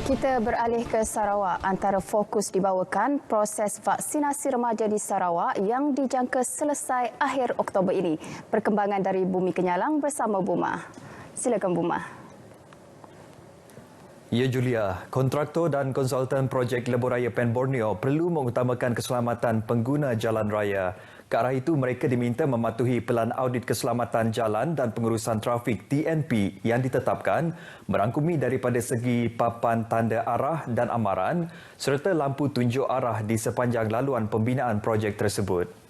Kita beralih ke Sarawak. Antara fokus dibawakan proses vaksinasi remaja di Sarawak yang dijangka selesai akhir Oktober ini. Perkembangan dari Bumi Kenyalang bersama Buma. Silakan Buma. Ya Julia, kontraktor dan konsultan projek Lebuhraya Pen Borneo perlu mengutamakan keselamatan pengguna jalan raya. Ke arah itu, mereka diminta mematuhi Pelan Audit Keselamatan Jalan dan Pengurusan Trafik TNP yang ditetapkan merangkumi daripada segi papan tanda arah dan amaran serta lampu tunjuk arah di sepanjang laluan pembinaan projek tersebut.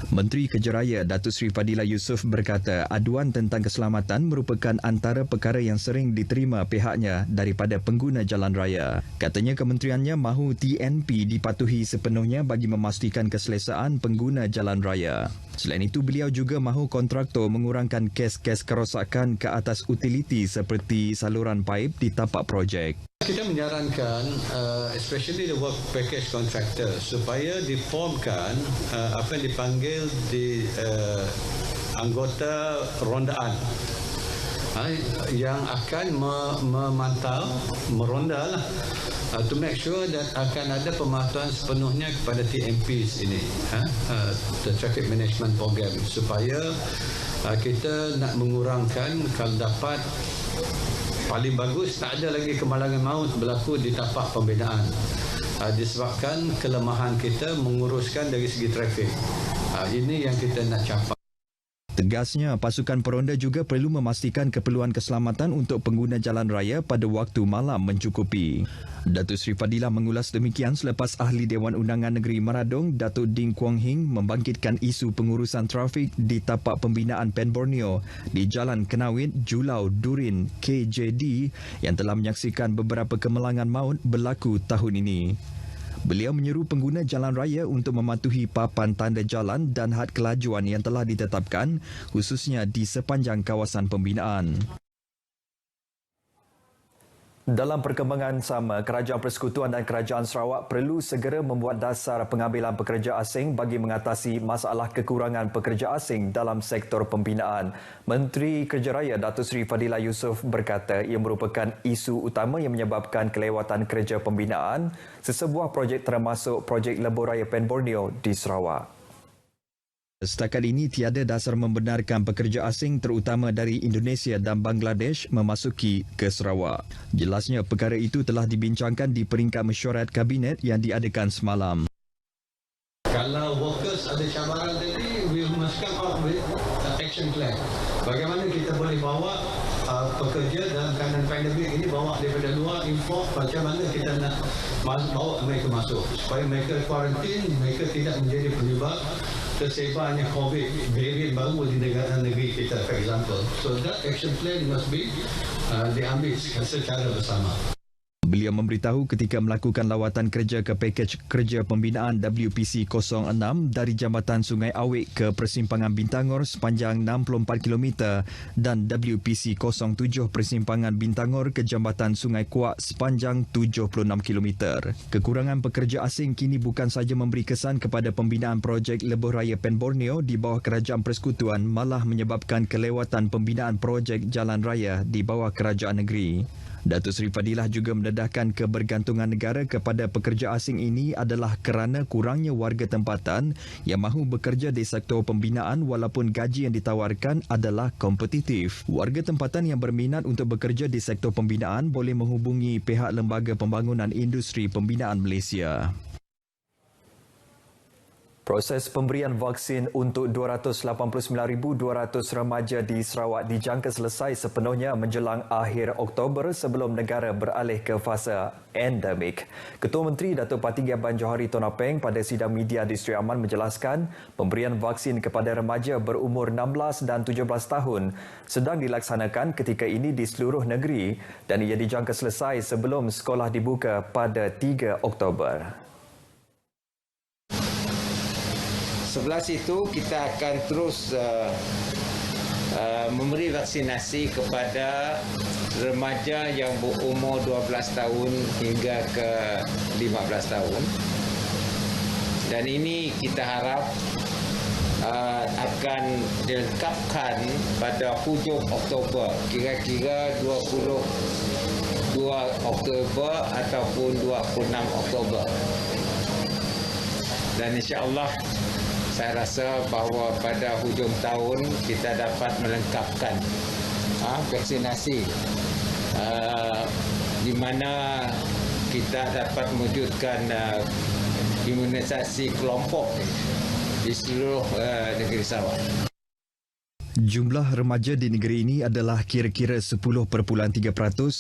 Menteri Kejaraya Datuk Seri Fadilah Yusof berkata aduan tentang keselamatan merupakan antara perkara yang sering diterima pihaknya daripada pengguna jalan raya. Katanya kementeriannya mahu TNP dipatuhi sepenuhnya bagi memastikan keselesaan pengguna jalan raya. Selain itu, beliau juga mahu kontraktor mengurangkan kes-kes kerosakan ke atas utiliti seperti saluran paip di tapak projek. Kita menyarankan especially the work package contractor supaya diformkan apa yang dipanggil di anggota rondaan yang akan memantau, meronda lah, to make sure that akan ada pematuhan sepenuhnya kepada TMPs ini, the Traffic Management Program, supaya kita nak mengurangkan kalau dapat. Paling bagus tak ada lagi kemalangan maut berlaku di tapak pembinaan disebabkan kelemahan kita menguruskan dari segi trafik. Ini yang kita nak capai. Tegasnya, pasukan peronda juga perlu memastikan keperluan keselamatan untuk pengguna jalan raya pada waktu malam mencukupi. Datuk Seri Fadilah mengulas demikian selepas Ahli Dewan Undangan Negeri Maradong, Datuk Ding Kuang Hing membangkitkan isu pengurusan trafik di tapak pembinaan Pen Borneo di Jalan Kenawit, Julau, Durin, KJD yang telah menyaksikan beberapa kemalangan maut berlaku tahun ini. Beliau menyeru pengguna jalan raya untuk mematuhi papan tanda jalan dan had kelajuan yang telah ditetapkan khususnya di sepanjang kawasan pembinaan. Dalam perkembangan sama, Kerajaan Persekutuan dan Kerajaan Sarawak perlu segera membuat dasar pengambilan pekerja asing bagi mengatasi masalah kekurangan pekerja asing dalam sektor pembinaan. Menteri Kerja Raya Datuk Seri Fadilah Yusof berkata ia merupakan isu utama yang menyebabkan kelewatan kerja pembinaan sesebuah projek termasuk projek Lebuhraya Pen Borneo di Sarawak. Setakat ini tiada dasar membenarkan pekerja asing terutama dari Indonesia dan Bangladesh memasuki ke Sarawak. Jelasnya perkara itu telah dibincangkan di peringkat mesyuarat kabinet yang diadakan semalam. Kalau workers ada cabaran tadi, we must come up with action plan. Bagaimana kita boleh bawa pekerja dalam keadaan pandemik ini, bawa daripada luar, import, macam mana kita nak bawa mereka masuk supaya mereka kuarantin, mereka tidak menjadi penyebab tersebarnya COVID varian baru di negara-negeri kita, for example. So that action plan must be diambil secara bersama. Beliau memberitahu ketika melakukan lawatan kerja ke pakej kerja pembinaan WPC 06 dari Jambatan Sungai Awik ke Persimpangan Bintangor sepanjang 64 km dan WPC 07 Persimpangan Bintangor ke Jambatan Sungai Kuak sepanjang 76 km. Kekurangan pekerja asing kini bukan sahaja memberi kesan kepada pembinaan projek Lebuhraya Pen Borneo di bawah Kerajaan Persekutuan, malah menyebabkan kelewatan pembinaan projek jalan raya di bawah kerajaan negeri. Datuk Seri Fadilah juga mendedahkan kebergantungan negara kepada pekerja asing ini adalah kerana kurangnya warga tempatan yang mahu bekerja di sektor pembinaan walaupun gaji yang ditawarkan adalah kompetitif. Warga tempatan yang berminat untuk bekerja di sektor pembinaan boleh menghubungi pihak Lembaga Pembangunan Industri Pembinaan Malaysia. Proses pemberian vaksin untuk 289,200 remaja di Sarawak dijangka selesai sepenuhnya menjelang akhir Oktober sebelum negara beralih ke fasa endemik. Ketua Menteri Datuk Patigia Ban Johari Tonapeng pada sidang media di Sri Aman menjelaskan pemberian vaksin kepada remaja berumur 16 dan 17 tahun sedang dilaksanakan ketika ini di seluruh negeri dan ia dijangka selesai sebelum sekolah dibuka pada 3 Oktober. Sebelah situ kita akan terus memberi vaksinasi kepada remaja yang berumur 12 tahun hingga ke 15 tahun. Dan ini kita harap akan dilengkapkan pada hujung Oktober, kira-kira 22 Oktober ataupun 26 Oktober. Dan insya-Allah saya rasa bahawa pada hujung tahun kita dapat melengkapkan vaksinasi di mana kita dapat mewujudkan imunisasi kelompok di seluruh negeri Sarawak. Jumlah remaja di negeri ini adalah kira-kira 10.3%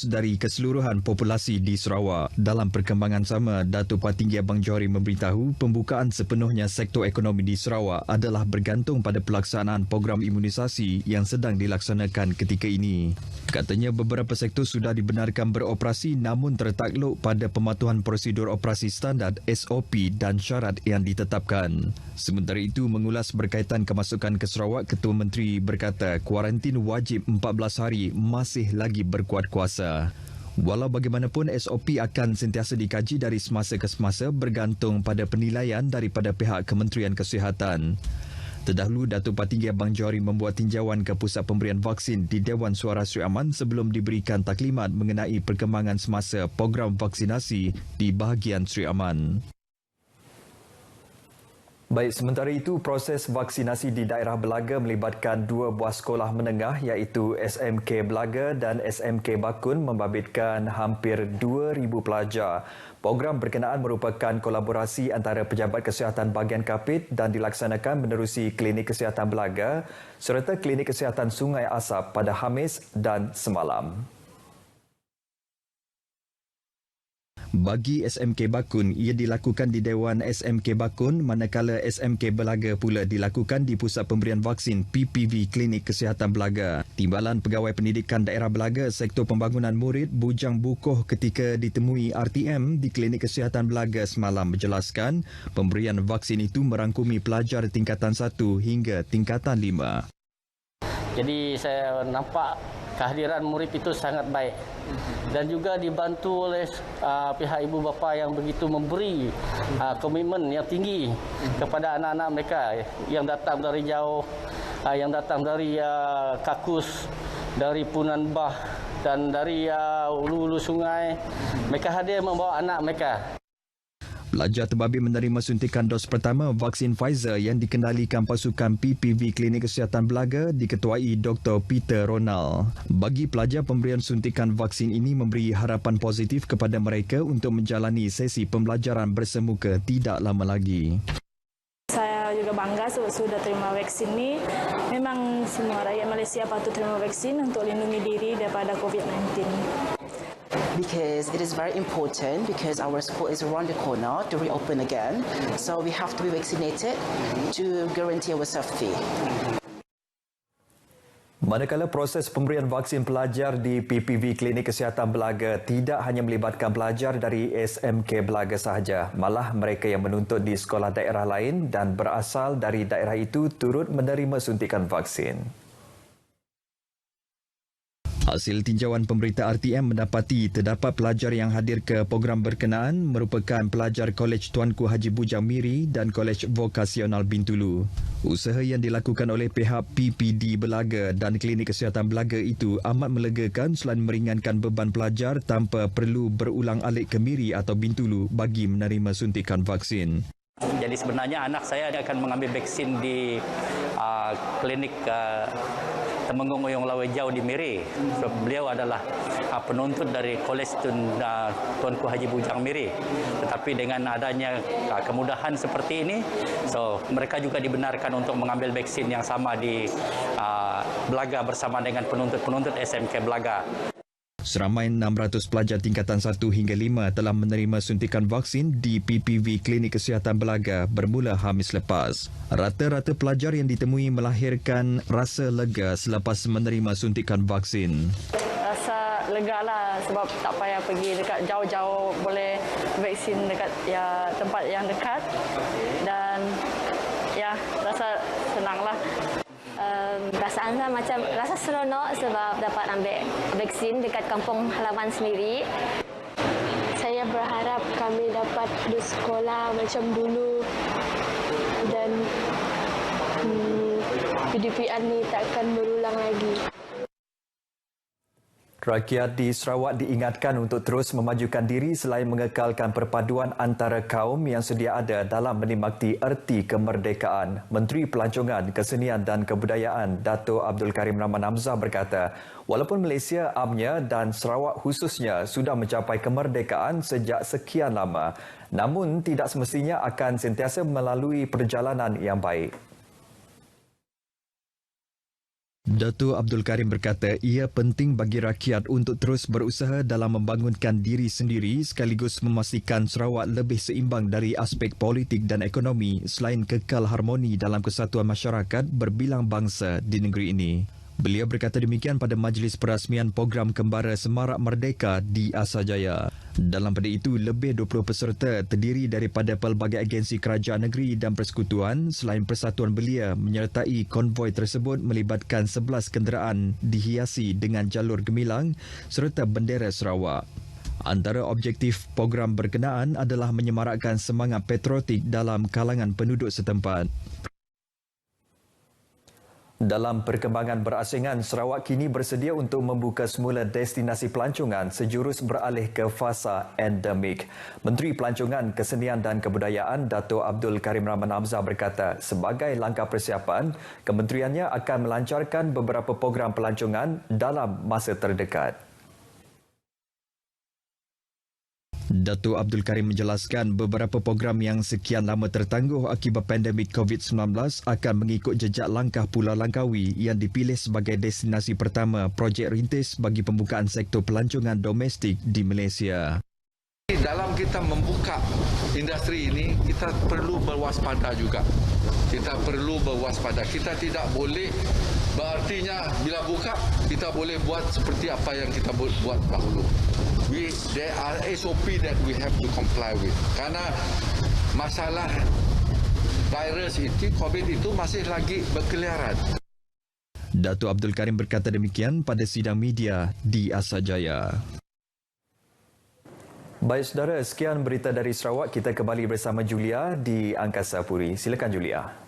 dari keseluruhan populasi di Sarawak. Dalam perkembangan sama, Datuk Patinggi Abang Johari memberitahu pembukaan sepenuhnya sektor ekonomi di Sarawak adalah bergantung pada pelaksanaan program imunisasi yang sedang dilaksanakan ketika ini. Katanya beberapa sektor sudah dibenarkan beroperasi namun tertakluk pada pematuhan prosedur operasi standard SOP dan syarat yang ditetapkan. Sementara itu, mengulas berkaitan kemasukan ke Sarawak, Ketua Menteri berkata kuarantin wajib 14 hari masih lagi berkuat kuasa. Walau bagaimanapun, SOP akan sentiasa dikaji dari semasa ke semasa bergantung pada penilaian daripada pihak Kementerian Kesihatan. Terdahulu, Datuk Patinggi Abang Johari membuat tinjauan ke pusat pemberian vaksin di Dewan Suara Sri Aman sebelum diberikan taklimat mengenai perkembangan semasa program vaksinasi di bahagian Sri Aman. Baik, sementara itu proses vaksinasi di daerah Belaga melibatkan 2 buah sekolah menengah iaitu SMK Belaga dan SMK Bakun membabitkan hampir 2,000 pelajar. Program berkenaan merupakan kolaborasi antara Pejabat Kesihatan Bahagian Kapit dan dilaksanakan menerusi Klinik Kesihatan Belaga serta Klinik Kesihatan Sungai Asap pada Khamis dan semalam. Bagi SMK Bakun, ia dilakukan di Dewan SMK Bakun manakala SMK Belaga pula dilakukan di Pusat Pemberian Vaksin PPV Klinik Kesihatan Belaga. Timbalan Pegawai Pendidikan Daerah Belaga Sektor Pembangunan Murid Bujang Bukoh ketika ditemui RTM di Klinik Kesihatan Belaga semalam menjelaskan pemberian vaksin itu merangkumi pelajar tingkatan 1 hingga tingkatan 5. Jadi saya nampak kehadiran murid itu sangat baik dan juga dibantu oleh pihak ibu bapa yang begitu memberi komitmen yang tinggi kepada anak-anak mereka yang datang dari jauh, yang datang dari Kakus, dari Punan Bah dan dari hulu-hulu sungai. Mereka hadir membawa anak mereka. Pelajar terbabit menerima suntikan dos pertama vaksin Pfizer yang dikendalikan pasukan PPV Klinik Kesihatan Belaga diketuai Dr. Peter Ronald. Bagi pelajar, pemberian suntikan vaksin ini memberi harapan positif kepada mereka untuk menjalani sesi pembelajaran bersemuka tidak lama lagi. Saya juga bangga sudah terima vaksin ini. Memang semua rakyat Malaysia patut terima vaksin untuk lindungi diri daripada COVID-19. Because it is very important because our school is around the corner to reopen again. So we have to be vaccinated to guarantee our safety. Manakala proses pemberian vaksin pelajar di PPV Klinik Kesihatan Belaga tidak hanya melibatkan pelajar dari SMK Belaga sahaja, malah mereka yang menuntut di sekolah daerah lain dan berasal dari daerah itu turut menerima suntikan vaksin. Hasil tinjauan pemberita RTM mendapati terdapat pelajar yang hadir ke program berkenaan merupakan pelajar Kolej Tuanku Haji Bujang Miri dan Kolej Vokasional Bintulu. Usaha yang dilakukan oleh pihak PPD Belaga dan Klinik Kesihatan Belaga itu amat melegakan selain meringankan beban pelajar tanpa perlu berulang-alik ke Miri atau Bintulu bagi menerima suntikan vaksin. Jadi sebenarnya anak saya akan mengambil vaksin di klinik Temenggung Oyong Lawai Jau di Miri. So, beliau adalah penuntut dari Kolej Tuanku Haji Bujang Miri. Tetapi dengan adanya kemudahan seperti ini, so mereka juga dibenarkan untuk mengambil vaksin yang sama di Belaga bersama dengan penuntut-penuntut SMK Belaga. Seramai 600 pelajar tingkatan 1 hingga 5 telah menerima suntikan vaksin di PPV Klinik Kesihatan Belaga bermula Khamis lepas. Rata-rata pelajar yang ditemui melahirkan rasa lega selepas menerima suntikan vaksin. Rasa lega lah sebab tak payah pergi dekat jauh-jauh, boleh vaksin dekat tempat yang dekat dan rasa senang lah. Perasaan saya macam rasa seronok sebab dapat ambil vaksin dekat kampung halaman sendiri. Saya berharap kami dapat bersekolah macam dulu dan PDPR ni takkan berulang lagi. Rakyat di Sarawak diingatkan untuk terus memajukan diri selain mengekalkan perpaduan antara kaum yang sedia ada dalam menikmati erti kemerdekaan. Menteri Pelancongan, Kesenian dan Kebudayaan Dato' Abdul Karim Rahman Hamzah berkata, walaupun Malaysia amnya dan Sarawak khususnya sudah mencapai kemerdekaan sejak sekian lama, namun tidak semestinya akan sentiasa melalui perjalanan yang baik. Dato' Abdul Karim berkata ia penting bagi rakyat untuk terus berusaha dalam membangunkan diri sendiri sekaligus memastikan Sarawak lebih seimbang dari aspek politik dan ekonomi selain kekal harmoni dalam kesatuan masyarakat berbilang bangsa di negeri ini. Beliau berkata demikian pada majlis perasmian program Kembara Semarak Merdeka di Asajaya. Dalam pada itu, lebih 20 peserta terdiri daripada pelbagai agensi kerajaan negeri dan persekutuan selain Persatuan Belia menyertai konvoi tersebut melibatkan 11 kenderaan dihiasi dengan jalur gemilang serta bendera Sarawak. Antara objektif program berkenaan adalah menyemarakkan semangat patriotik dalam kalangan penduduk setempat. Dalam perkembangan berasingan, Sarawak kini bersedia untuk membuka semula destinasi pelancongan sejurus beralih ke fasa endemik. Menteri Pelancongan, Kesenian dan Kebudayaan Dato' Abdul Karim Rahman Hamzah berkata, sebagai langkah persiapan, kementeriannya akan melancarkan beberapa program pelancongan dalam masa terdekat. Dato' Abdul Karim menjelaskan beberapa program yang sekian lama tertangguh akibat pandemik COVID-19 akan mengikut jejak langkah Pulau Langkawi yang dipilih sebagai destinasi pertama projek rintis bagi pembukaan sektor pelancongan domestik di Malaysia. Dalam kita membuka industri ini, kita perlu berwaspada juga. Kita perlu berwaspada. Kita tidak boleh, berartinya bila buka, kita boleh buat seperti apa yang kita buat dahulu. There are SOP that we have to comply with. Karena masalah virus itu, COVID itu masih lagi berkeliaran. Dato' Abdul Karim berkata demikian pada sidang media di Asajaya. Baik saudara, sekian berita dari Sarawak. Kita kembali bersama Julia di Angkasa Puri. Silakan Julia.